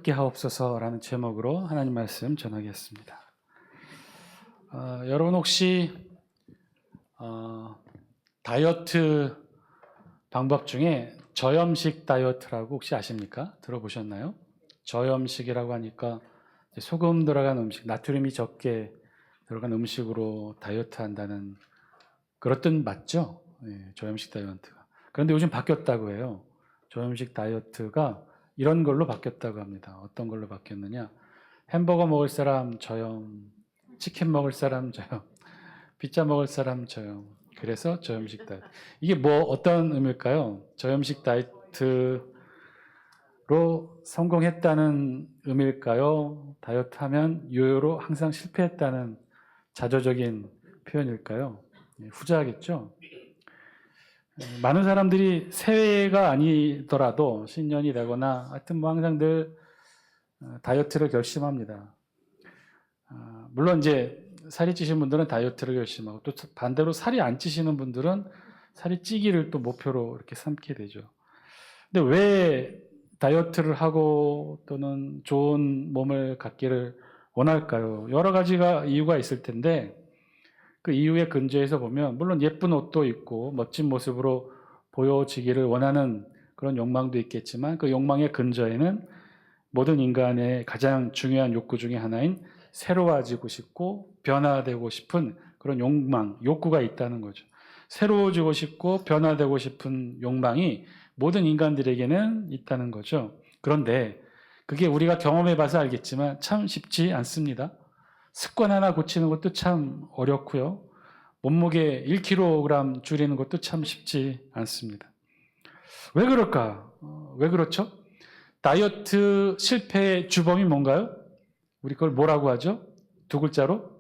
함께 하옵소서라는 제목으로 하나님 말씀 전하겠습니다. 여러분 혹시 다이어트 방법 중에 저염식 다이어트라고 혹시 아십니까? 들어보셨나요? 저염식이라고 하니까 소금 들어간 음식, 나트륨이 적게 들어간 음식으로 다이어트 한다는 그런 뜻 맞죠? 네, 저염식 다이어트가. 그런데 요즘 바뀌었다고 해요. 저염식 다이어트가 이런 걸로 바뀌었다고 합니다. 어떤 걸로 바뀌었느냐? 햄버거 먹을 사람 저염, 치킨 먹을 사람 저염, 피자 먹을 사람 저염. 그래서 저염식 다이어트. 이게 어떤 의미일까요? 저염식 다이어트로 성공했다는 의미일까요? 다이어트 하면 요요로 항상 실패했다는 자조적인 표현일까요? 후자겠죠? 많은 사람들이 새해가 아니더라도 신년이 되거나 하여튼 항상 늘 다이어트를 결심합니다. 물론 이제 살이 찌신 분들은 다이어트를 결심하고 또 반대로 살이 안 찌시는 분들은 살이 찌기를 또 목표로 이렇게 삼게 되죠. 근데 왜 다이어트를 하고 또는 좋은 몸을 갖기를 원할까요? 여러 가지가 이유가 있을 텐데 그 이유의 근저에서 보면 물론 예쁜 옷도 있고 멋진 모습으로 보여지기를 원하는 그런 욕망도 있겠지만 그 욕망의 근저에는 모든 인간의 가장 중요한 욕구 중에 하나인 새로워지고 싶고 변화되고 싶은 그런 욕망, 욕구가 있다는 거죠. 새로워지고 싶고 변화되고 싶은 욕망이 모든 인간들에게는 있다는 거죠. 그런데 그게 우리가 경험해 봐서 알겠지만 참 쉽지 않습니다. 습관 하나 고치는 것도 참 어렵고요. 몸무게 1kg 줄이는 것도 참 쉽지 않습니다. 왜 그럴까? 왜 그렇죠? 다이어트 실패의 주범이 뭔가요? 우리 그걸 뭐라고 하죠? 두 글자로?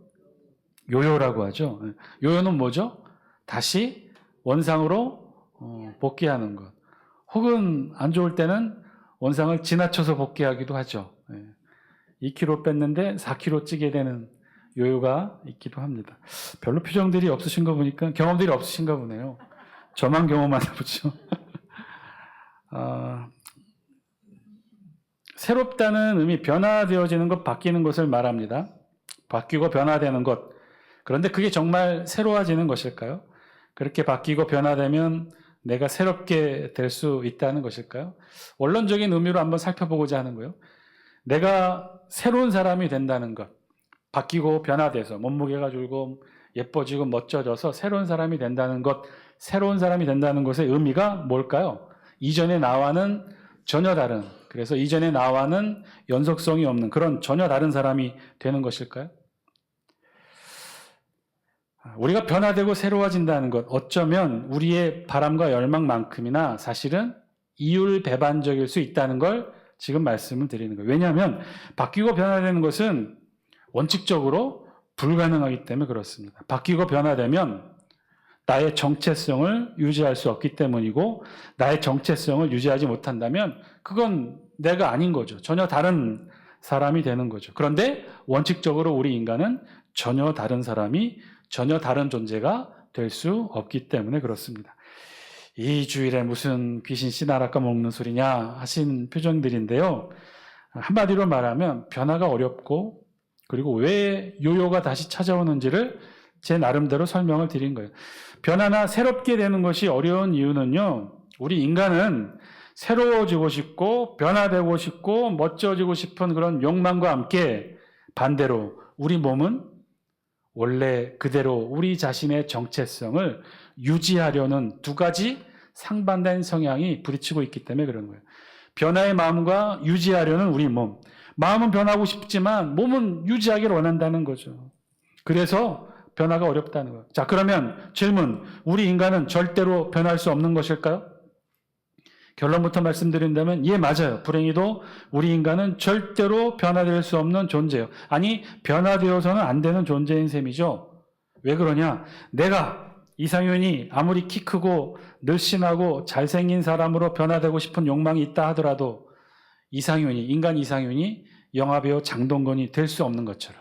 요요라고 하죠. 요요는 뭐죠? 다시 원상으로 복귀하는 것. 혹은 안 좋을 때는 원상을 지나쳐서 복귀하기도 하죠. 2kg 뺐는데 4kg 찌게 되는 요요가 있기도 합니다. 별로 표정들이 없으신 거 보니까 경험들이 없으신가 보네요. 저만 경험하나 보죠. 새롭다는 의미, 변화되어지는 것, 바뀌는 것을 말합니다. 바뀌고 변화되는 것. 그런데 그게 정말 새로워지는 것일까요? 그렇게 바뀌고 변화되면 내가 새롭게 될 수 있다는 것일까요? 원론적인 의미로 한번 살펴보고자 하는 거예요. 내가 새로운 사람이 된다는 것, 바뀌고 변화돼서 몸무게가 줄고 예뻐지고 멋져져서 새로운 사람이 된다는 것, 새로운 사람이 된다는 것의 의미가 뭘까요? 이전의 나와는 전혀 다른, 그래서 이전의 나와는 연속성이 없는 그런 전혀 다른 사람이 되는 것일까요? 우리가 변화되고 새로워진다는 것, 어쩌면 우리의 바람과 열망만큼이나 사실은 이율배반적일 수 있다는 걸 지금 말씀을 드리는 거예요. 왜냐하면 바뀌고 변화되는 것은 원칙적으로 불가능하기 때문에 그렇습니다. 바뀌고 변화되면 나의 정체성을 유지할 수 없기 때문이고 나의 정체성을 유지하지 못한다면 그건 내가 아닌 거죠. 전혀 다른 사람이 되는 거죠. 그런데 원칙적으로 우리 인간은 전혀 다른 사람이 전혀 다른 존재가 될 수 없기 때문에 그렇습니다. 이 주일에 무슨 귀신 씨나라 까먹는 소리냐 하신 표정들인데요. 한마디로 말하면 변화가 어렵고 그리고 왜 요요가 다시 찾아오는지를 제 나름대로 설명을 드린 거예요. 변화나 새롭게 되는 것이 어려운 이유는요. 우리 인간은 새로워지고 싶고 변화되고 싶고 멋져지고 싶은 그런 욕망과 함께 반대로 우리 몸은 원래 그대로 우리 자신의 정체성을 유지하려는 두 가지 상반된 성향이 부딪히고 있기 때문에 그런 거예요. 변화의 마음과 유지하려는 우리 몸. 마음은 변하고 싶지만 몸은 유지하기를 원한다는 거죠. 그래서 변화가 어렵다는 거예요. 자, 그러면 질문. 우리 인간은 절대로 변할 수 없는 것일까요? 결론부터 말씀드린다면 예, 맞아요. 불행히도 우리 인간은 절대로 변화될 수 없는 존재예요. 아니, 변화되어서는 안 되는 존재인 셈이죠. 왜 그러냐? 내가 이상윤이 아무리 키 크고 늘씬하고 잘생긴 사람으로 변화되고 싶은 욕망이 있다 하더라도 인간 이상윤이 영화배우 장동건이 될 수 없는 것처럼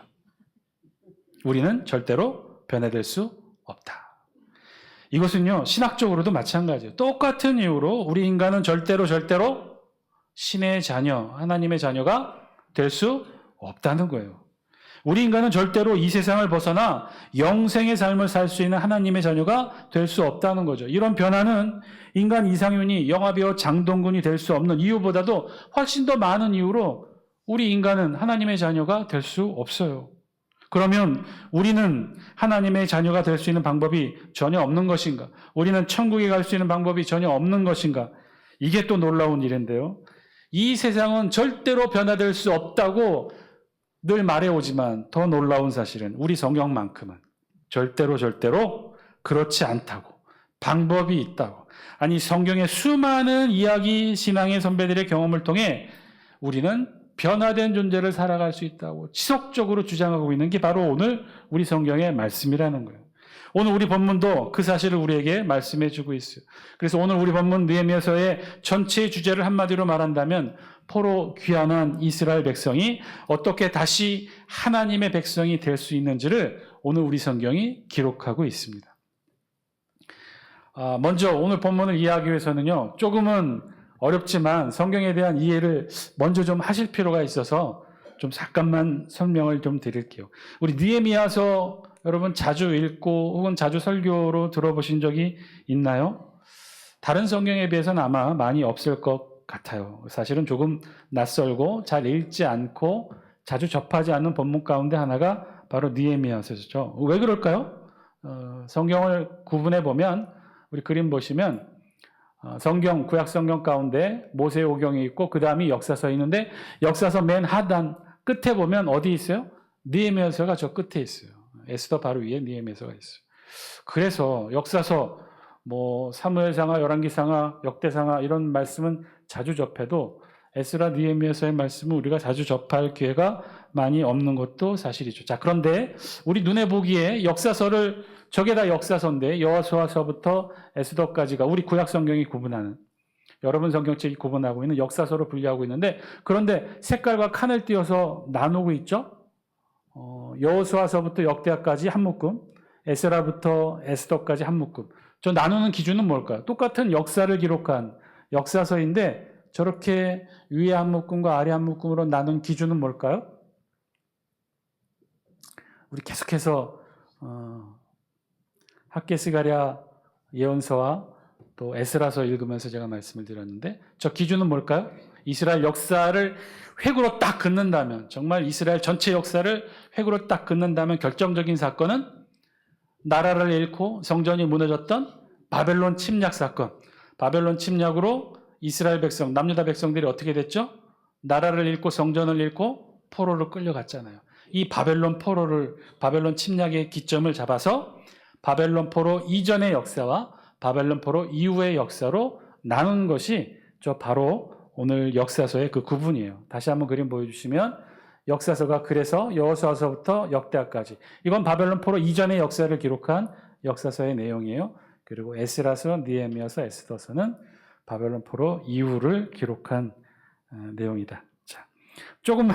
우리는 절대로 변화될 수 없다. 이것은요, 신학적으로도 마찬가지예요. 똑같은 이유로 우리 인간은 절대로 신의 자녀, 하나님의 자녀가 될 수 없다는 거예요. 우리 인간은 절대로 이 세상을 벗어나 영생의 삶을 살 수 있는 하나님의 자녀가 될 수 없다는 거죠. 이런 변화는 인간 이상윤이 영화배우 장동건이 될 수 없는 이유보다도 훨씬 더 많은 이유로 우리 인간은 하나님의 자녀가 될 수 없어요. 그러면 우리는 하나님의 자녀가 될 수 있는 방법이 전혀 없는 것인가? 우리는 천국에 갈 수 있는 방법이 전혀 없는 것인가? 이게 또 놀라운 일인데요. 이 세상은 절대로 변화될 수 없다고 늘 말해오지만 더 놀라운 사실은 우리 성경만큼은 절대로 그렇지 않다고, 방법이 있다고. 아니, 성경의 수많은 이야기 신앙의 선배들의 경험을 통해 우리는 변화된 존재를 살아갈 수 있다고 지속적으로 주장하고 있는 게 바로 오늘 우리 성경의 말씀이라는 거예요. 오늘 우리 본문도 그 사실을 우리에게 말씀해 주고 있어요. 그래서 오늘 우리 본문 느헤미야서의 전체의 주제를 한마디로 말한다면 포로 귀환한 이스라엘 백성이 어떻게 다시 하나님의 백성이 될 수 있는지를 오늘 우리 성경이 기록하고 있습니다. 먼저 오늘 본문을 이해하기 위해서는요, 조금은 어렵지만 성경에 대한 이해를 먼저 좀 하실 필요가 있어서 좀 잠깐만 설명을 좀 드릴게요. 우리 느헤미야서 여러분 자주 읽고 혹은 자주 설교로 들어보신 적이 있나요? 다른 성경에 비해서는 아마 많이 없을 것 같아요. 사실은 조금 낯설고 잘 읽지 않고 자주 접하지 않는 본문 가운데 하나가 바로 느헤미야서죠. 왜 그럴까요? 성경을 구분해 보면 우리 그림 보시면 성경, 구약 성경 가운데 모세오경이 있고 그 다음이 역사서 있는데 역사서 맨 하단 끝에 보면 어디 있어요? 느헤미야서가 저 끝에 있어요. 에스더 바로 위에 느헤미야서가 있어요. 그래서 역사서, 사무엘상하, 열왕기상하, 역대상하 이런 말씀은 자주 접해도 에스라, 느헤미야서의 말씀은 우리가 자주 접할 기회가 많이 없는 것도 사실이죠. 자, 그런데 우리 눈에 보기에 역사서를 저게 다 역사서인데 여호수아서부터 에스더까지가 우리 구약 성경이 구분하는, 여러분 성경책이 구분하고 있는 역사서로 분류하고 있는데, 그런데 색깔과 칸을 띄어서 나누고 있죠. 여호수아서부터 역대하까지 한 묶음, 에스라부터 에스더까지 한 묶음. 저 나누는 기준은 뭘까요? 똑같은 역사를 기록한 역사서인데 저렇게 위에 한 묶음과 아래 한 묶음으로 나눈 기준은 뭘까요? 우리 계속해서 학개스가랴 예언서와 또 에스라서 읽으면서 제가 말씀을 드렸는데 저 기준은 뭘까요? 이스라엘 역사를 획으로 딱 긋는다면, 정말 이스라엘 전체 역사를 획으로 딱 긋는다면 결정적인 사건은 나라를 잃고 성전이 무너졌던 바벨론 침략 사건. 바벨론 침략으로 이스라엘 백성, 남유다 백성들이 어떻게 됐죠? 나라를 잃고 성전을 잃고 포로로 끌려갔잖아요. 이 바벨론 침략의 기점을 잡아서 바벨론 포로 이전의 역사와 바벨론 포로 이후의 역사로 나눈 것이 저 바로 오늘 역사서의 그 구분이에요. 다시 한번 그림 보여주시면 역사서가 그래서 여호수아서부터 역대하까지, 이건 바벨론 포로 이전의 역사를 기록한 역사서의 내용이에요. 그리고 에스라서, 느헤미야서, 에스더서는 바벨론 포로 이후를 기록한 내용이다. 자, 조금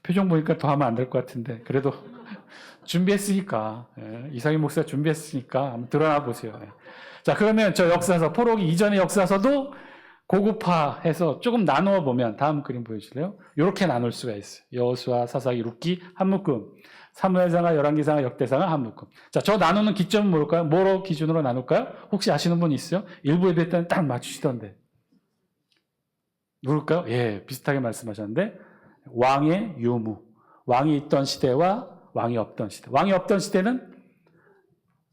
표정 보니까 더 하면 안 될 것 같은데 그래도 준비했으니까, 이상희 목사 준비했으니까 한번 드러나 보세요. 자, 그러면 저 역사서, 포로기 이전의 역사서도 고급화해서 조금 나누어 보면 다음 그림 보여주실래요? 이렇게 나눌 수가 있어요. 여호수아, 사사기, 룻기 한 묶음, 사무엘상하, 열왕기상하, 역대상하 한 묶음. 자, 저 나누는 기점은 뭘까요? 뭐로 기준으로 나눌까요? 혹시 아시는 분 있어요? 일부 예배 때는 딱 맞추시던데. 누굴까요? 예, 비슷하게 말씀하셨는데 왕의 유무, 왕이 있던 시대와 왕이 없던 시대. 왕이 없던 시대는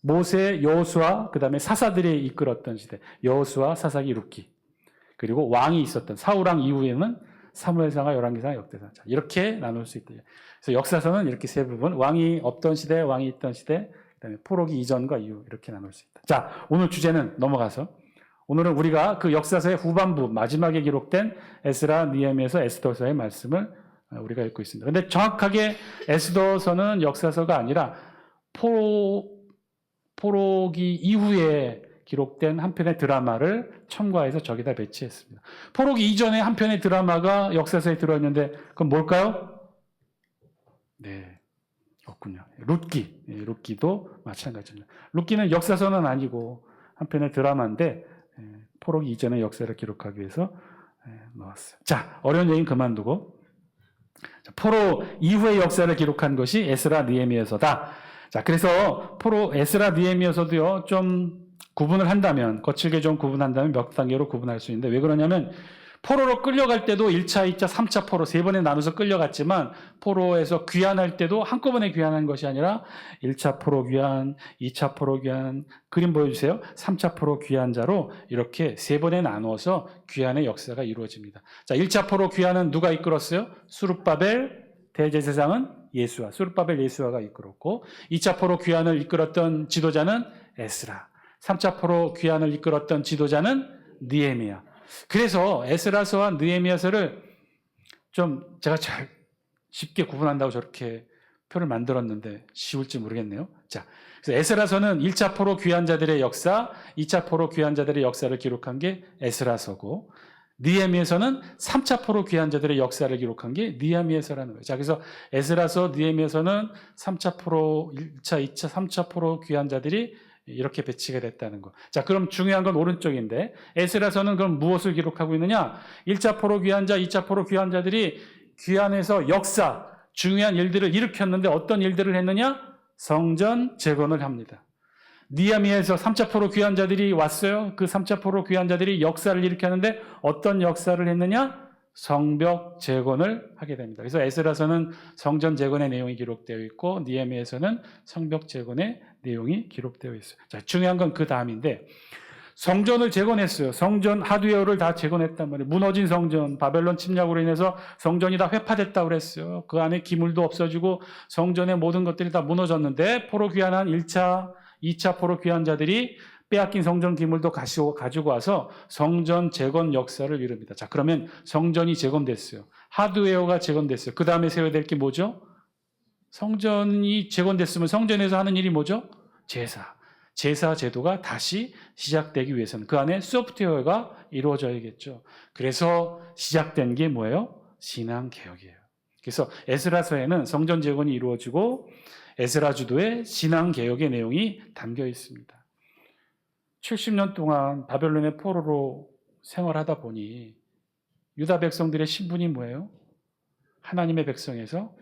모세, 여호수아, 그 다음에 사사들이 이끌었던 시대. 여호수아, 사사기, 룻기. 그리고 왕이 있었던 사울왕 이후에는 사무엘상하, 열왕기상하, 역대상하. 이렇게 나눌 수 있다. 그래서 역사서는 이렇게 세 부분, 왕이 없던 시대, 왕이 있던 시대, 그다음에 포로기 이전과 이후 이렇게 나눌 수 있다. 자, 오늘 주제는 넘어가서 오늘은 우리가 그 역사서의 후반부 마지막에 기록된 에스라, 느헤미야서, 에스더서의 말씀을 우리가 읽고 있습니다. 그런데 정확하게 에스더서는 역사서가 아니라 포로기 이후에 기록된 한 편의 드라마를 첨가해서 저기다 배치했습니다. 포로기 이전에 한 편의 드라마가 역사서에 들어있는데 그건 뭘까요? 네, 없군요. 룻기. 룻기도 마찬가지입니다. 룻기는 역사서는 아니고 한 편의 드라마인데 포로기 이전의 역사를 기록하기 위해서 놓았어요. 자, 어려운 얘기는 그만두고 포로 이후의 역사를 기록한 것이 에스라 느헤미야서다. 자, 그래서 포로 에스라 느헤미야서도요 좀 구분을 한다면, 거칠게 좀 구분한다면 몇 단계로 구분할 수 있는데, 왜 그러냐면 포로로 끌려갈 때도 1차, 2차, 3차 포로 세 번에 나눠서 끌려갔지만, 포로에서 귀환할 때도 한꺼번에 귀환한 것이 아니라 1차 포로 귀환, 2차 포로 귀환, 그림 보여주세요. 3차 포로 귀환자로 이렇게 세 번에 나누어서 귀환의 역사가 이루어집니다. 자, 1차 포로 귀환은 누가 이끌었어요? 수룹바벨 대제사장은 예수아, 수룹바벨 예수아가 이끌었고, 2차 포로 귀환을 이끌었던 지도자는 에스라, 3차 포로 귀환을 이끌었던 지도자는 느헤미야. 그래서 에스라서와 느헤미야서를 좀 제가 잘 쉽게 구분한다고 저렇게 표를 만들었는데 쉬울지 모르겠네요. 자, 그래서 에스라서는 1차 포로 귀환자들의 역사, 2차 포로 귀환자들의 역사를 기록한 게 에스라서고, 느헤미야서는 3차 포로 귀환자들의 역사를 기록한 게 느헤미야서라는 거예요. 자, 그래서 에스라서, 느헤미야서는 3차 포로, 1차, 2차, 3차 포로 귀환자들이 이렇게 배치가 됐다는 거. 자, 그럼 중요한 건 오른쪽인데, 에스라서는 그럼 무엇을 기록하고 있느냐? 1차 포로 귀환자, 2차 포로 귀환자들이 귀환해서 역사, 중요한 일들을 일으켰는데 어떤 일들을 했느냐? 성전 재건을 합니다. 느헤미야에서 3차 포로 귀환자들이 왔어요. 그 3차 포로 귀환자들이 역사를 일으켰는데 어떤 역사를 했느냐? 성벽 재건을 하게 됩니다. 그래서 에스라서는 성전 재건의 내용이 기록되어 있고, 느헤미야에서는 성벽 재건의 내용이 기록되어 있어요. 자, 중요한 건 그 다음인데, 성전을 재건했어요. 성전 하드웨어를 다 재건했단 말이에요. 무너진 성전, 바벨론 침략으로 인해서 성전이 다 회파됐다고 그랬어요. 그 안에 기물도 없어지고 성전의 모든 것들이 다 무너졌는데, 포로 귀환한 1차, 2차 포로 귀환자들이 빼앗긴 성전 기물도 가지고 와서 성전 재건 역사를 이룹니다. 자, 그러면 성전이 재건됐어요. 하드웨어가 재건됐어요. 그 다음에 세워야 될 게 뭐죠? 성전이 재건됐으면 성전에서 하는 일이 뭐죠? 제사 제도가 다시 시작되기 위해서는 그 안에 소프트웨어가 이루어져야겠죠. 그래서 시작된 게 뭐예요? 신앙개혁이에요. 그래서 에스라서에는 성전 재건이 이루어지고 에스라 주도의 신앙개혁의 내용이 담겨 있습니다. 70년 동안 바벨론의 포로로 생활하다 보니 유다 백성들의 신분이 뭐예요? 하나님의 백성에서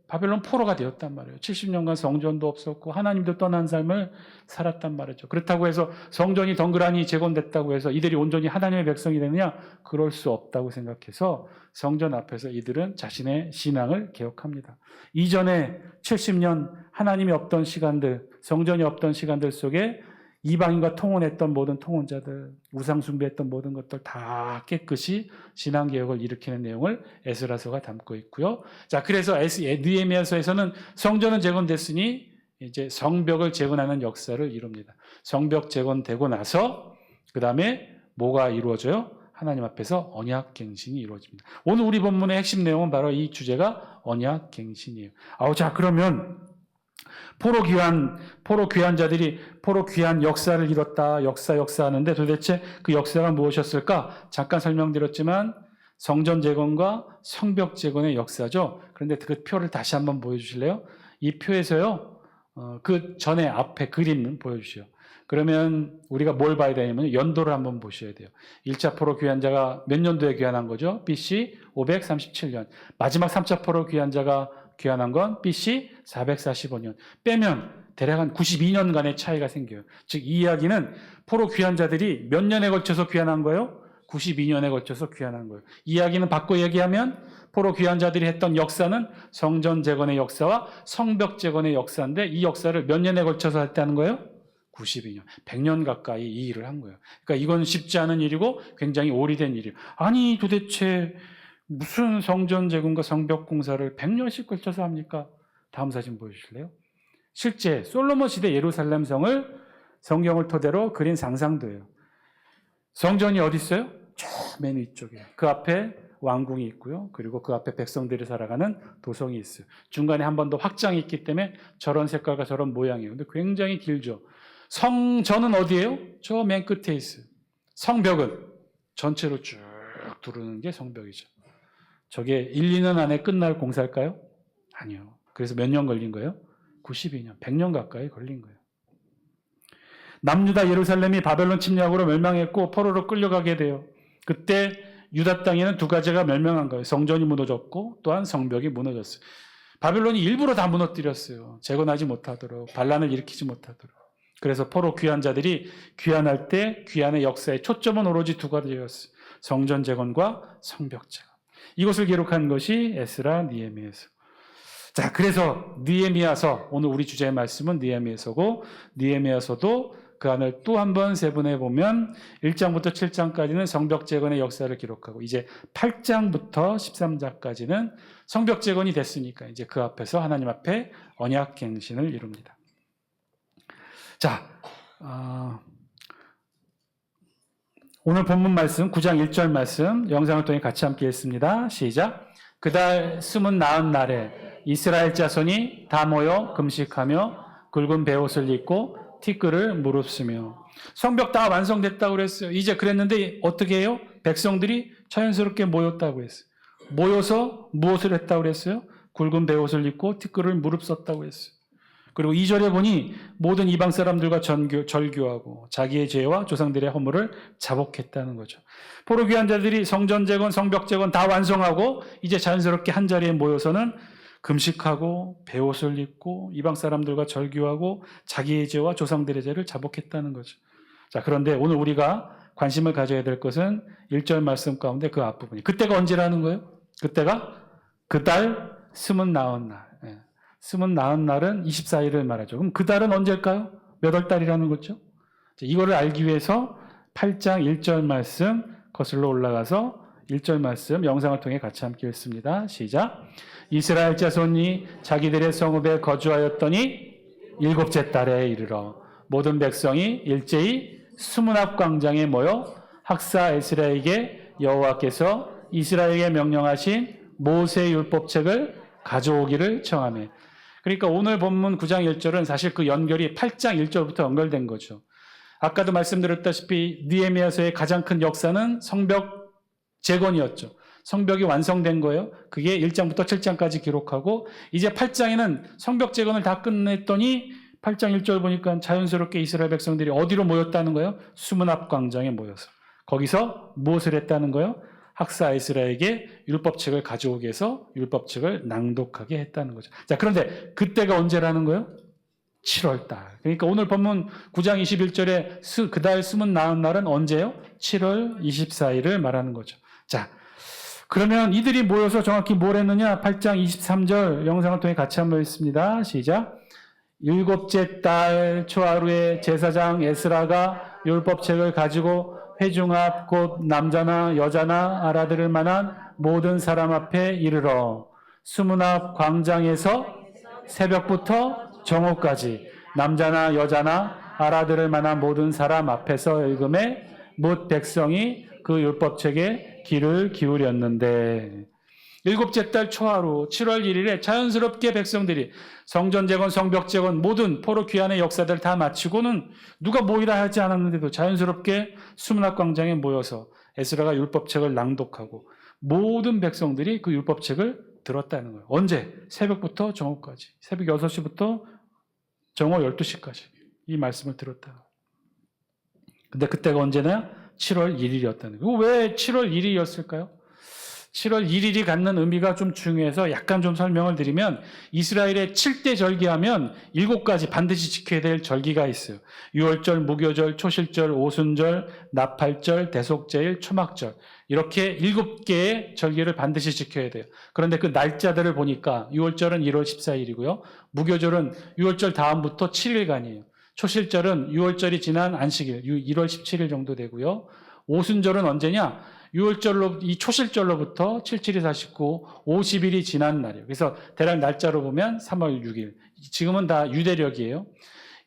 바벨론 포로가 되었단 말이에요. 70년간 성전도 없었고 하나님도 떠난 삶을 살았단 말이죠. 그렇다고 해서 성전이 덩그러니 재건됐다고 해서 이들이 온전히 하나님의 백성이 되느냐? 그럴 수 없다고 생각해서 성전 앞에서 이들은 자신의 신앙을 개혁합니다. 이전에 70년 하나님이 없던 시간들, 성전이 없던 시간들 속에 이방인과 통혼했던 모든 통혼자들, 우상 숭배했던 모든 것들 다 깨끗이 신앙개혁을 일으키는 내용을 에스라서가 담고 있고요. 자, 그래서 느헤미야서에서는 성전은 재건됐으니 이제 성벽을 재건하는 역사를 이룹니다. 성벽 재건되고 나서 그 다음에 뭐가 이루어져요? 하나님 앞에서 언약갱신이 이루어집니다. 오늘 우리 본문의 핵심 내용은 바로 이 주제가 언약갱신이에요. 자, 그러면 포로 귀환자들이 포로 귀환 역사를 이뤘다. 역사 하는데 도대체 그 역사가 무엇이었을까? 잠깐 설명드렸지만 성전 재건과 성벽 재건의 역사죠. 그런데 그 표를 다시 한번 보여주실래요? 이 표에서요, 그 전에 앞에 그림 보여주시오. 그러면 우리가 뭘 봐야 되냐면 연도를 한번 보셔야 돼요. 1차 포로 귀환자가 몇 년도에 귀환한 거죠? BC 537년. 마지막 3차 포로 귀환자가 귀환한 건 BC 445년. 빼면 대략 한 92년간의 차이가 생겨요. 즉 이 이야기는 포로 귀환자들이 몇 년에 걸쳐서 귀환한 거예요? 92년에 걸쳐서 귀환한 거예요. 이 이야기는 바꿔 얘기하면 포로 귀환자들이 했던 역사는 성전 재건의 역사와 성벽 재건의 역사인데 이 역사를 몇 년에 걸쳐서 했다는 거예요? 92년. 100년 가까이 이 일을 한 거예요. 그러니까 이건 쉽지 않은 일이고 굉장히 오래된 일이에요. 아니 도대체 무슨 성전 재건과 성벽 공사를 100년씩 걸쳐서 합니까? 다음 사진 보여주실래요? 실제 솔로몬 시대 예루살렘 성을 성경을 토대로 그린 상상도예요. 성전이 어디 있어요? 저 맨 위쪽에. 그 앞에 왕궁이 있고요. 그리고 그 앞에 백성들이 살아가는 도성이 있어요. 중간에 한 번 더 확장이 있기 때문에 저런 색깔과 저런 모양이에요. 근데 굉장히 길죠. 성전은 어디예요? 저 맨 끝에 있어요. 성벽은 전체로 쭉 두르는 게 성벽이죠. 저게 1, 2년 안에 끝날 공사일까요? 아니요. 그래서 몇 년 걸린 거예요? 92년, 100년 가까이 걸린 거예요. 남유다 예루살렘이 바벨론 침략으로 멸망했고 포로로 끌려가게 돼요. 그때 유다 땅에는 두 가지가 멸망한 거예요. 성전이 무너졌고 또한 성벽이 무너졌어요. 바빌론이 일부러 다 무너뜨렸어요. 재건하지 못하도록, 반란을 일으키지 못하도록. 그래서 포로 귀환 자들이 귀환할 때 귀환의 역사의 초점은 오로지 두 가지였어요. 성전 재건과 성벽 재건. 이것을 기록한 것이 에스라 느헤미야서. 자, 그래서 느헤미야서, 오늘 우리 주제의 말씀은 느헤미야서고, 느헤미야서도 그 안을 또 한 번 세분해 보면 1장부터 7장까지는 성벽 재건의 역사를 기록하고, 이제 8장부터 13장까지는 성벽 재건이 됐으니까 이제 그 앞에서 하나님 앞에 언약 갱신을 이룹니다. 자, 오늘 본문 말씀 9장 1절 말씀 영상을 통해 같이 함께 읽습니다. 시작. 그달 숨은 나은 날에 이스라엘 자손이 다 모여 금식하며 굵은 베옷을 입고 티끌을 무릅쓰며. 성벽 다 완성됐다고 그랬어요. 이제 그랬는데 어떻게 해요? 백성들이 자연스럽게 모였다고 했어요. 모여서 무엇을 했다고 그랬어요? 굵은 베옷을 입고 티끌을 무릅썼다고 했어요. 그리고 2절에 보니 모든 이방 사람들과 절규하고 자기의 죄와 조상들의 허물을 자복했다는 거죠. 포로 귀환 자들이 성전 재건, 성벽 재건 다 완성하고 이제 자연스럽게 한 자리에 모여서는 금식하고 베옷을 입고 이방 사람들과 절규하고 자기의 죄와 조상들의 죄를 자복했다는 거죠. 자, 그런데 오늘 우리가 관심을 가져야 될 것은 1절 말씀 가운데 그 앞부분이. 그때가 언제라는 거예요? 그때가 그달 숨은 나은 날. 숨은 나은 날은 24일을 말하죠. 그럼 그 달은 언제일까요? 몇 월 달이라는 거죠? 이거를 알기 위해서 8장 1절 말씀 거슬러 올라가서 1절 말씀 영상을 통해 같이 함께 읽습니다. 시작. 이스라엘 자손이 자기들의 성읍에 거주하였더니 일곱째 달에 이르러 모든 백성이 일제히 수문 앞 광장에 모여 학사 에스라에게 여호와께서 이스라엘에게 명령하신 모세 율법책을 가져오기를 청하며. 그러니까 오늘 본문 9장 1절은 사실 그 연결이 8장 1절부터 연결된 거죠. 아까도 말씀드렸다시피 느헤미야서의 가장 큰 역사는 성벽 재건이었죠. 성벽이 완성된 거예요. 그게 1장부터 7장까지 기록하고 이제 8장에는 성벽 재건을 다 끝냈더니 8장 1절 보니까 자연스럽게 이스라엘 백성들이 어디로 모였다는 거예요? 수문 앞 광장에 모여서. 거기서 무엇을 했다는 거예요? 학사 에스라에게 율법책을 가져오게 해서 율법책을 낭독하게 했다는 거죠. 자, 그런데 그때가 언제라는 거예요? 7월 달. 그러니까 오늘 본문 9장 21절에 그달 숨은 나은 날은 언제예요? 7월 24일을 말하는 거죠. 자, 그러면 이들이 모여서 정확히 뭘 했느냐? 8장 23절 영상을 통해 같이 한번 읽습니다. 시작. 일곱째 달 초하루에 제사장 에스라가 율법책을 가지고 회중 앞 곧 남자나 여자나 알아들을 만한 모든 사람 앞에 이르러 수문 앞 광장에서 새벽부터 정오까지 남자나 여자나 알아들을 만한 모든 사람 앞에서 읽음에 뭇 백성이 그 율법책에 귀를 기울였는데. 일곱째 달 초하루 7월 1일에 자연스럽게 백성들이 성전 재건, 성벽 재건, 모든 포로 귀환의 역사들 다 마치고는 누가 모이라 하지 않았는데도 자연스럽게 수문 앞 광장에 모여서 에스라가 율법책을 낭독하고 모든 백성들이 그 율법책을 들었다는 거예요. 언제? 새벽부터 정오까지. 새벽 6시부터 정오 12시까지 이 말씀을 들었다. 근데 그때가 언제냐? 7월 1일이었다는 거예요. 왜 7월 1일이었을까요? 7월 1일이 갖는 의미가 좀 중요해서 약간 좀 설명을 드리면 이스라엘의 7대 절기하면 7가지 반드시 지켜야 될 절기가 있어요. 유월절, 무교절, 초실절, 오순절, 나팔절, 대속제일, 초막절 이렇게 7개의 절기를 반드시 지켜야 돼요. 그런데 그 날짜들을 보니까 유월절은 1월 14일이고요. 무교절은 유월절 다음부터 7일간이에요. 초실절은 유월절이 지난 안식일 1월 17일 정도 되고요. 오순절은 언제냐? 6월절로 이 초실절로부터 77이 49, 50일이 지난 날이에요. 그래서 대략 날짜로 보면 3월 6일. 지금은 다 유대력이에요.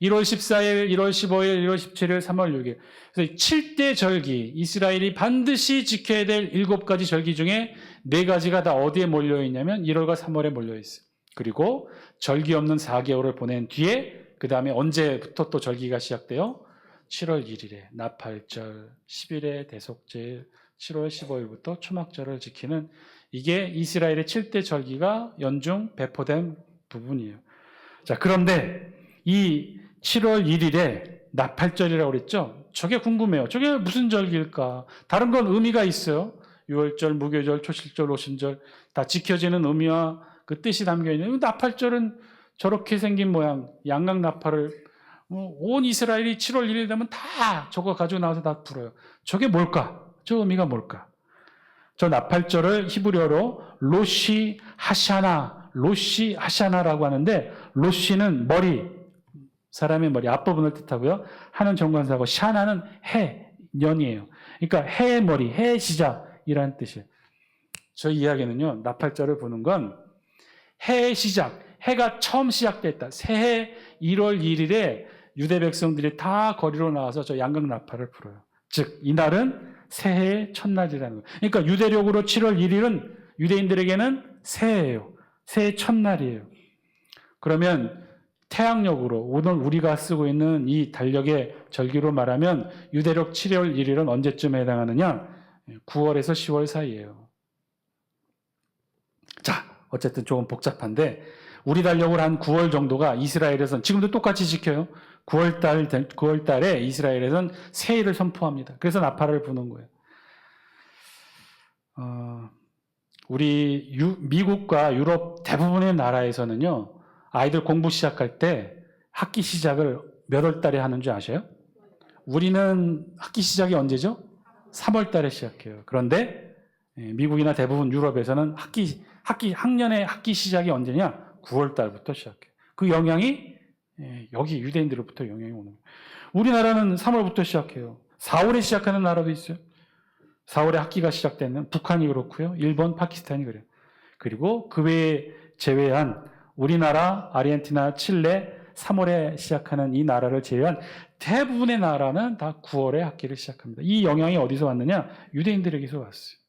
1월 14일, 1월 15일, 1월 17일, 3월 6일. 그래서 7대 절기, 이스라엘이 반드시 지켜야 될 7가지 절기 중에 4가지가 다 어디에 몰려 있냐면 1월과 3월에 몰려 있어요. 그리고 절기 없는 4개월을 보낸 뒤에 그 다음에 언제부터 또 절기가 시작돼요? 7월 1일에 나팔절, 10일에 대속제일, 7월 15일부터 초막절을 지키는 이게 이스라엘의 7대 절기가 연중 배포된 부분이에요. 자, 그런데 이 7월 1일에 나팔절이라고 그랬죠? 저게 궁금해요. 저게 무슨 절기일까? 다른 건 의미가 있어요. 유월절, 무교절, 초실절, 오순절 다 지켜지는 의미와 그 뜻이 담겨 있는 나팔절은 저렇게 생긴 모양, 양각 나팔을 온 이스라엘이 7월 1일 되면 다 저거 가지고 나와서 다 불어요. 저게 뭘까? 저 의미가 뭘까? 저 나팔절을 히브리어로 로시 하샤나라고 하는데, 로시는 머리, 사람의 머리 앞부분을 뜻하고요. 하는 정관사고, 샤나는 해, 년이에요. 그러니까 해의 머리, 해의 시작이라는 뜻이에요. 저희 이야기는요, 나팔절을 부는 건 해의 시작, 해가 처음 시작됐다. 새해 1월 1일에 유대 백성들이 다 거리로 나와서 저 양각 나팔을 불어요. 즉, 이날은 새해의 첫날이라는 거예요. 그러니까 유대력으로 7월 1일은 유대인들에게는 새해예요. 새해 첫날이에요. 그러면 태양력으로 오늘 우리가 쓰고 있는 이 달력의 절기로 말하면 유대력 7월 1일은 언제쯤에 해당하느냐? 9월에서 10월 사이예요. 자, 어쨌든 조금 복잡한데 우리 달력으로 한 9월 정도가 이스라엘에서는 지금도 똑같이 지켜요. 9월 달에 이스라엘에서는 새해를 선포합니다. 그래서 나팔을 부는 거예요. 우리 미국과 유럽 대부분의 나라에서는요, 아이들 공부 시작할 때 학기 시작을 몇 월 달에 하는 줄 아셔요? 우리는 학기 시작이 언제죠? 3월 달에 시작해요. 그런데 미국이나 대부분 유럽에서는 학년의 학기 시작이 언제냐? 9월 달부터 시작해요. 그 영향이 여기 유대인들로부터 영향이 오는 거예요. 우리나라는 3월부터 시작해요. 4월에 시작하는 나라도 있어요. 4월에 학기가 시작되는 북한이 그렇고요. 일본, 파키스탄이 그래요. 그리고 그 외에 제외한 우리나라, 아르헨티나, 칠레 3월에 시작하는 이 나라를 제외한 대부분의 나라는 다 9월에 학기를 시작합니다. 이 영향이 어디서 왔느냐? 유대인들에게서 왔어요.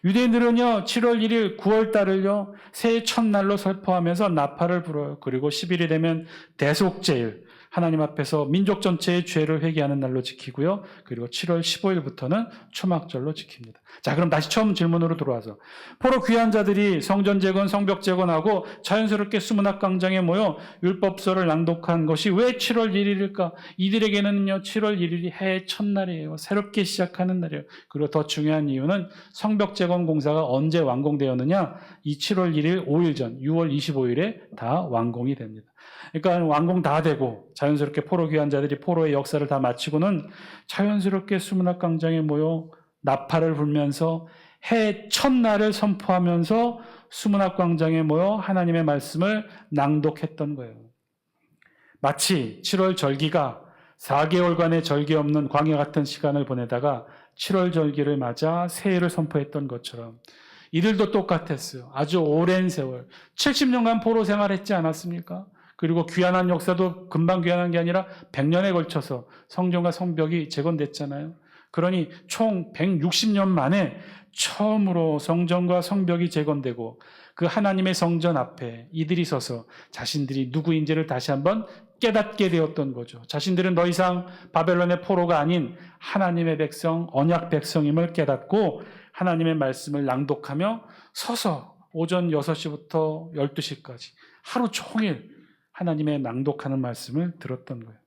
유대인들은요, 7월 1일, 9월 달을요, 새해 첫날로 설포하면서 나팔을 불어요. 그리고 10일이 되면 대속제일, 하나님 앞에서 민족 전체의 죄를 회개하는 날로 지키고요. 그리고 7월 15일부터는 초막절로 지킵니다. 자, 그럼 다시 처음 질문으로 들어와서 포로 귀한 자들이 성전 재건, 성벽 재건하고 자연스럽게 수문학 광장에 모여 율법서를 낭독한 것이 왜 7월 1일일까? 이들에게는요, 7월 1일이 해의 첫날이에요. 새롭게 시작하는 날이에요. 그리고 더 중요한 이유는 성벽 재건 공사가 언제 완공되었느냐? 이 7월 1일 5일 전, 6월 25일에 다 완공이 됩니다. 그러니까 완공 다 되고 자연스럽게 포로 귀한 자들이 포로의 역사를 다 마치고는 자연스럽게 수문학 광장에 모여 나팔을 불면서 해 첫날을 선포하면서 수문학 광장에 모여 하나님의 말씀을 낭독했던 거예요. 마치 7월 절기가 4개월간의 절기 없는 광야 같은 시간을 보내다가 7월 절기를 맞아 새해를 선포했던 것처럼 이들도 똑같았어요. 아주 오랜 세월, 70년간 포로 생활했지 않았습니까? 그리고 귀환한 역사도 금방 귀환한 게 아니라 100년에 걸쳐서 성전과 성벽이 재건됐잖아요. 그러니 총 160년 만에 처음으로 성전과 성벽이 재건되고 그 하나님의 성전 앞에 이들이 서서 자신들이 누구인지를 다시 한번 깨닫게 되었던 거죠. 자신들은 더 이상 바벨론의 포로가 아닌 하나님의 백성, 언약 백성임을 깨닫고 하나님의 말씀을 낭독하며 서서 오전 6시부터 12시까지 하루 종일 하나님의 낭독하는 말씀을 들었던 거예요.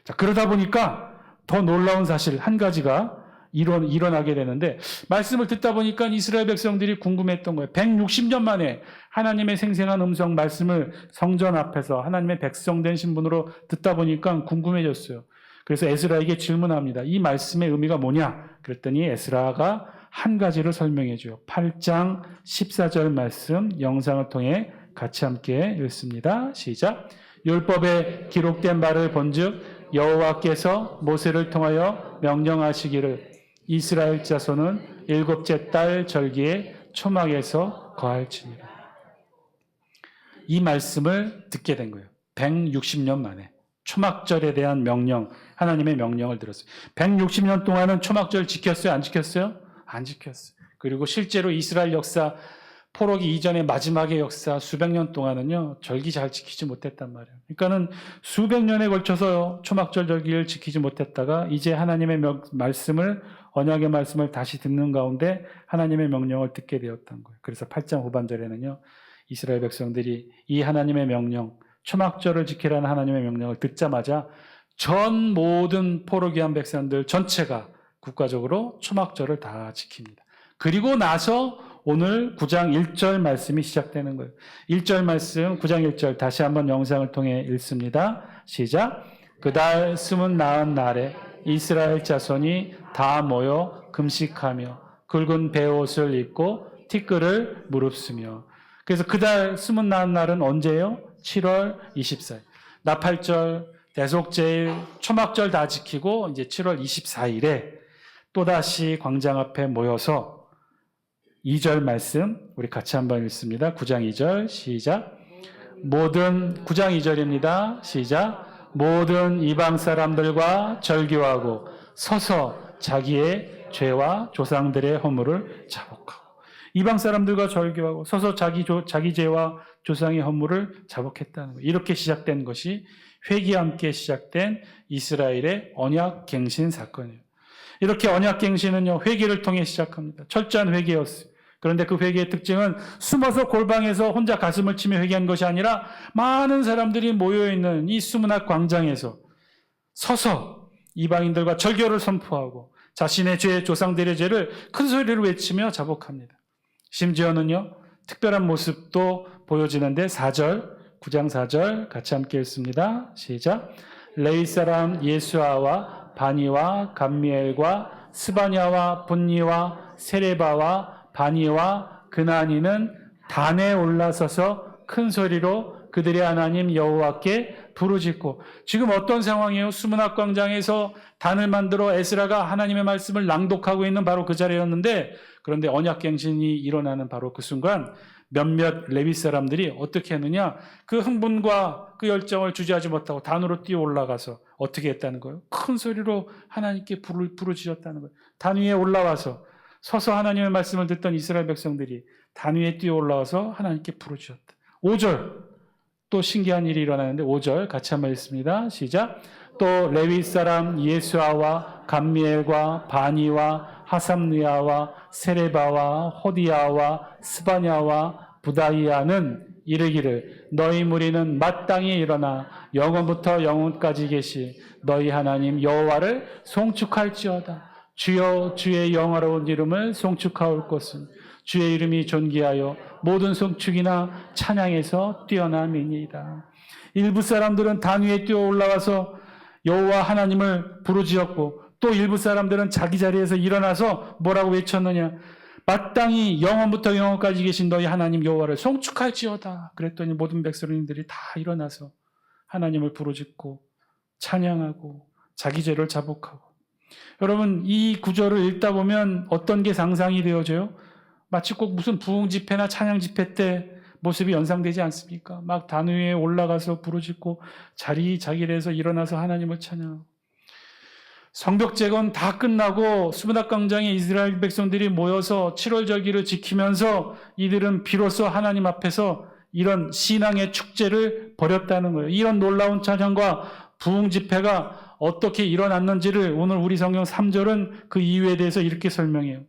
자, 그러다 보니까 더 놀라운 사실 한 가지가 일어나게 되는데, 말씀을 듣다 보니까 이스라엘 백성들이 궁금했던 거예요. 160년 만에 하나님의 생생한 음성 말씀을 성전 앞에서 하나님의 백성된 신분으로 듣다 보니까 궁금해졌어요. 그래서 에스라에게 질문합니다. 이 말씀의 의미가 뭐냐? 그랬더니 에스라가 한 가지를 설명해 줘요. 8장 14절 말씀 영상을 통해 같이 함께 읽습니다. 시작. 율법에 기록된 바를 본즉 여호와께서 모세를 통하여 명령하시기를 이스라엘 자손은 일곱째 달 절기에 초막에서 거할지니라. 이 말씀을 듣게 된 거예요. 160년 만에 초막절에 대한 명령, 하나님의 명령을 들었어요. 160년 동안은 초막절 지켰어요? 안 지켰어요? 안 지켰어요. 그리고 실제로 이스라엘 역사, 포로기 이전의 마지막의 역사 수백 년 동안은요, 절기 잘 지키지 못했단 말이에요. 그러니까는 수백 년에 걸쳐서 초막절 절기를 지키지 못했다가 이제 하나님의 말씀을, 언약의 말씀을 다시 듣는 가운데 하나님의 명령을 듣게 되었던 거예요. 그래서 8장 후반절에는요, 이스라엘 백성들이 이 하나님의 명령, 초막절을 지키라는 하나님의 명령을 듣자마자 전 모든 포로 귀한 백성들 전체가 국가적으로 초막절을 다 지킵니다. 그리고 나서 오늘 9장 1절 말씀이 시작되는 거예요. 1절 말씀 9장 1절 다시 한번 영상을 통해 읽습니다. 시작. 그달 24날에 이스라엘 자손이 다 모여 금식하며 굵은 베옷을 입고 티끌을 무릅쓰며. 그래서 그달 24날은 언제예요? 7월 24일. 나팔절, 대속제일, 초막절 다 지키고 이제 7월 24일에 또다시 광장 앞에 모여서 2절 말씀 우리 같이 한번 읽습니다. 9장 2절 시작. 9장 2절입니다. 시작. 모든 이방 사람들과 절규하고 서서 자기의 죄와 조상들의 허물을 자복하고. 이방 사람들과 절규하고 서서 자기 죄와 조상의 허물을 자복했다는 거예요. 이렇게 시작된 것이 회개와 함께 시작된 이스라엘의 언약갱신 사건이에요. 이렇게 언약갱신은요, 회개를 통해 시작합니다. 철저한 회개였어요. 그런데 그 회개의 특징은 숨어서 골방에서 혼자 가슴을 치며 회개한 것이 아니라 많은 사람들이 모여있는 이 수문학 광장에서 서서 이방인들과 절교를 선포하고 자신의 죄, 조상들의 죄를 큰 소리로 외치며 자복합니다. 심지어는요, 특별한 모습도 보여지는데 9장 4절 같이 함께 읽습니다. 시작. 레위 사람 예수아와 바니와 감미엘과 스바냐와 분니와 세레바와 바니와 그나니는 단에 올라서서 큰 소리로 그들의 하나님 여호와께 부르짖고. 지금 어떤 상황이에요? 수문학 광장에서 단을 만들어 에스라가 하나님의 말씀을 낭독하고 있는 바로 그 자리였는데, 그런데 언약갱신이 일어나는 바로 그 순간 몇몇 레위 사람들이 어떻게 했느냐? 그 흥분과 그 열정을 주저하지 못하고 단으로 뛰어 올라가서 어떻게 했다는 거예요? 큰 소리로 하나님께 부르짖었다는 거예요. 단 위에 올라와서 서서 하나님의 말씀을 듣던 이스라엘 백성들이 단 위에 뛰어 올라와서 하나님께 부르짖었다. 5절 또 신기한 일이 일어나는데 5절 같이 한번 읽습니다. 시작. 또 레위 사람 예수아와 감미엘과 바니와 하삼느야와 세레바와 호디야와 스바냐와 부다이아는 이르기를 너희 무리는 마땅히 일어나 영원부터 영원까지 계시 너희 하나님 여호와를 송축할지어다. 주여 주의 영화로운 이름을 송축하올 것은 주의 이름이 존귀하여 모든 송축이나 찬양에서 뛰어남이니이다. 일부 사람들은 단 위에 뛰어 올라와서 여호와 하나님을 부르짖었고, 또 일부 사람들은 자기 자리에서 일어나서 뭐라고 외쳤느냐? 마땅히 영원부터 영원까지 계신 너희 하나님 여호와를 송축할지어다. 그랬더니 모든 백성들이 다 일어나서 하나님을 부르짖고 찬양하고 자기 죄를 자복하고. 여러분, 이 구절을 읽다 보면 어떤 게 상상이 되어져요? 마치 꼭 무슨 부흥 집회나 찬양 집회 때 모습이 연상되지 않습니까? 막 단 위에 올라가서 부르짖고 자기에서 일어나서 하나님을 찬양하고. 성벽 재건 다 끝나고 수문학 광장에 이스라엘 백성들이 모여서 7월 절기를 지키면서 이들은 비로소 하나님 앞에서 이런 신앙의 축제를 벌였다는 거예요. 이런 놀라운 찬양과 부흥 집회가 어떻게 일어났는지를 오늘 우리 성경 3절은 그 이유에 대해서 이렇게 설명해요.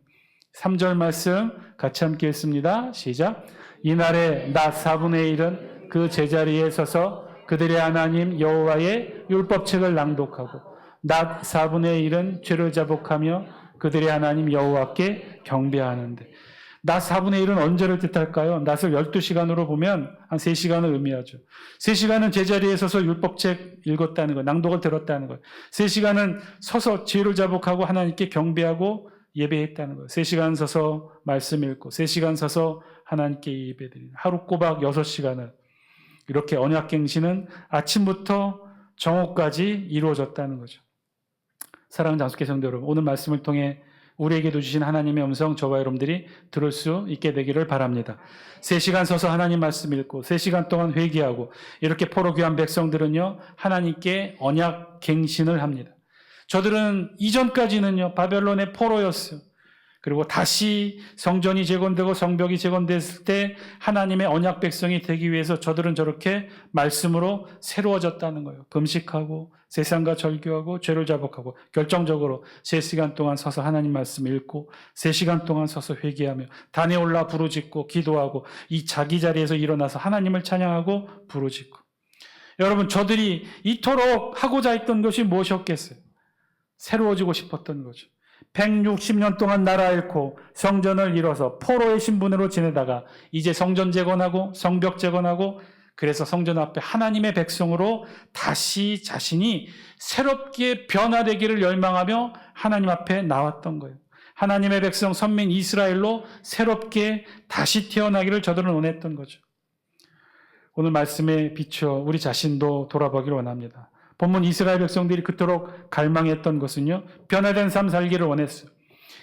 3절 말씀 같이 함께 읽습니다. 시작. 이날에 낮 4분의 1은 그 제자리에 서서 그들의 하나님 여호와의 율법책을 낭독하고 낮 4분의 1은 죄를 자복하며 그들의 하나님 여호와께 경배하는데, 낮 4분의 1은 언제를 뜻할까요? 낮을 12시간으로 보면 한 3시간을 의미하죠. 3시간은 제자리에 서서 율법책 읽었다는 거예요. 낭독을 들었다는 거예요. 3시간은 서서 죄를 자복하고 하나님께 경배하고 예배했다는 거예요. 3시간 서서 말씀 읽고 3시간 서서 하나님께 예배드리는, 하루 꼬박 6시간을 이렇게 언약갱신은 아침부터 정오까지 이루어졌다는 거죠. 사랑하는 장수교 성도 여러분, 오늘 말씀을 통해 우리에게도 주신 하나님의 음성 저와 여러분들이 들을 수 있게 되기를 바랍니다. 3시간 서서 하나님 말씀 읽고 3시간 동안 회개하고 이렇게 포로 귀한 백성들은요, 하나님께 언약갱신을 합니다. 저들은 이전까지는요, 바벨론의 포로였어요. 그리고 다시 성전이 재건되고 성벽이 재건됐을 때 하나님의 언약 백성이 되기 위해서 저들은 저렇게 말씀으로 새로워졌다는 거예요. 금식하고 세상과 절교하고 죄를 자복하고 결정적으로 3시간 동안 서서 하나님 말씀 읽고 3시간 동안 서서 회개하며 단에 올라 부르짖고 기도하고 이 자기 자리에서 일어나서 하나님을 찬양하고 부르짖고. 여러분, 저들이 이토록 하고자 했던 것이 무엇이었겠어요? 새로워지고 싶었던 거죠. 160년 동안 나라 잃고 성전을 잃어서 포로의 신분으로 지내다가 이제 성전 재건하고 성벽 재건하고 그래서 성전 앞에 하나님의 백성으로 다시 자신이 새롭게 변화되기를 열망하며 하나님 앞에 나왔던 거예요. 하나님의 백성 선민 이스라엘로 새롭게 다시 태어나기를 저들은 원했던 거죠. 오늘 말씀에 비추어 우리 자신도 돌아보기를 원합니다. 본문 이스라엘 백성들이 그토록 갈망했던 것은요, 변화된 삶 살기를 원했어요.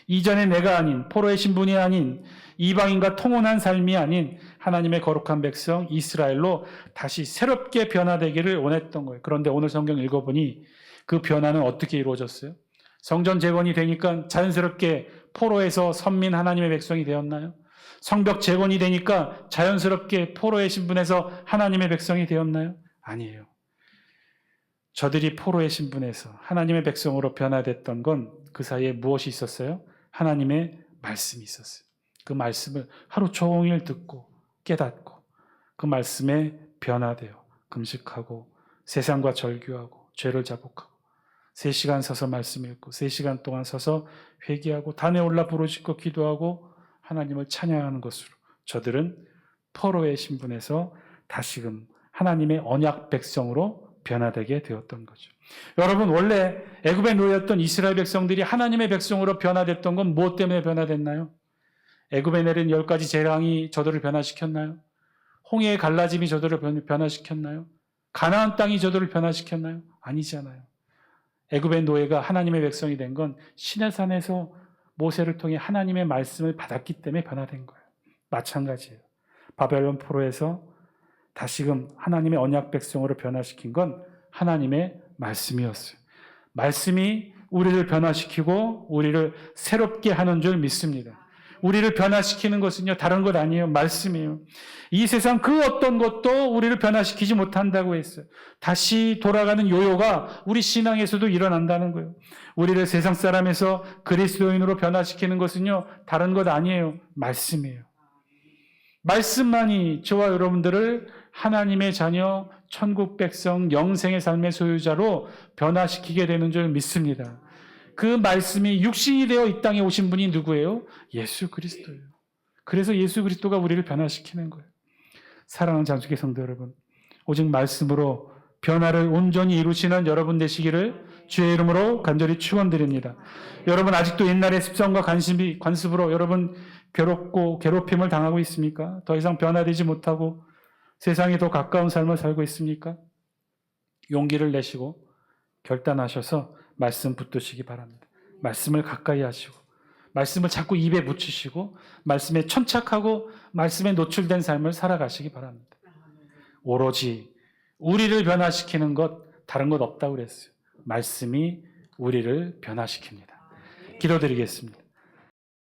이전에 내가 아닌, 포로의 신분이 아닌, 이방인과 통혼한 삶이 아닌 하나님의 거룩한 백성 이스라엘로 다시 새롭게 변화되기를 원했던 거예요. 그런데 오늘 성경 읽어보니 그 변화는 어떻게 이루어졌어요? 성전 재건이 되니까 자연스럽게 포로에서 선민 하나님의 백성이 되었나요? 성벽 재건이 되니까 자연스럽게 포로의 신분에서 하나님의 백성이 되었나요? 아니에요. 저들이 포로의 신분에서 하나님의 백성으로 변화됐던 건 그 사이에 무엇이 있었어요? 하나님의 말씀이 있었어요. 그 말씀을 하루 종일 듣고 깨닫고 그 말씀에 변화되어 금식하고 세상과 절규하고 죄를 자복하고 3시간 서서 말씀 읽고 3시간 동안 서서 회개하고 단에 올라 부르짖고 기도하고 하나님을 찬양하는 것으로 저들은 포로의 신분에서 다시금 하나님의 언약 백성으로 변화되게 되었던 거죠. 여러분, 원래 애굽에 놓였던 이스라엘 백성들이 하나님의 백성으로 변화됐던 건 무엇 때문에 변화됐나요? 애굽에 내린 10가지 재앙이 저들을 변화시켰나요? 홍해의 갈라짐이 저들을 변화시켰나요? 가나안 땅이 저들을 변화시켰나요? 아니잖아요. 애굽의 노예가 하나님의 백성이 된 건 시내산에서 모세를 통해 하나님의 말씀을 받았기 때문에 변화된 거예요. 마찬가지예요. 바벨론 포로에서 다시금 하나님의 언약 백성으로 변화시킨 건 하나님의 말씀이었어요. 말씀이 우리를 변화시키고 우리를 새롭게 하는 줄 믿습니다. 우리를 변화시키는 것은요, 다른 것 아니에요. 말씀이에요. 이 세상 그 어떤 것도 우리를 변화시키지 못한다고 했어요. 다시 돌아가는 요요가 우리 신앙에서도 일어난다는 거예요. 우리를 세상 사람에서 그리스도인으로 변화시키는 것은요, 다른 것 아니에요. 말씀이에요. 말씀만이 저와 여러분들을 하나님의 자녀, 천국 백성, 영생의 삶의 소유자로 변화시키게 되는 줄 믿습니다. 그 말씀이 육신이 되어 이 땅에 오신 분이 누구예요? 예수 그리스도예요. 그래서 예수 그리스도가 우리를 변화시키는 거예요. 사랑하는 장축의 성도 여러분, 오직 말씀으로 변화를 온전히 이루시는 여러분 되시기를 주의 이름으로 간절히 축원드립니다. 여러분 아직도 옛날의 습성과 관습으로 여러분 괴롭고 괴롭힘을 당하고 있습니까? 더 이상 변화되지 못하고 세상에 더 가까운 삶을 살고 있습니까? 용기를 내시고 결단하셔서 말씀 붙드시기 바랍니다. 말씀을 가까이 하시고 말씀을 자꾸 입에 묻히시고 말씀에 천착하고 말씀에 노출된 삶을 살아가시기 바랍니다. 오로지 우리를 변화시키는 것 다른 것 없다고 그랬어요. 말씀이 우리를 변화시킵니다. 기도드리겠습니다.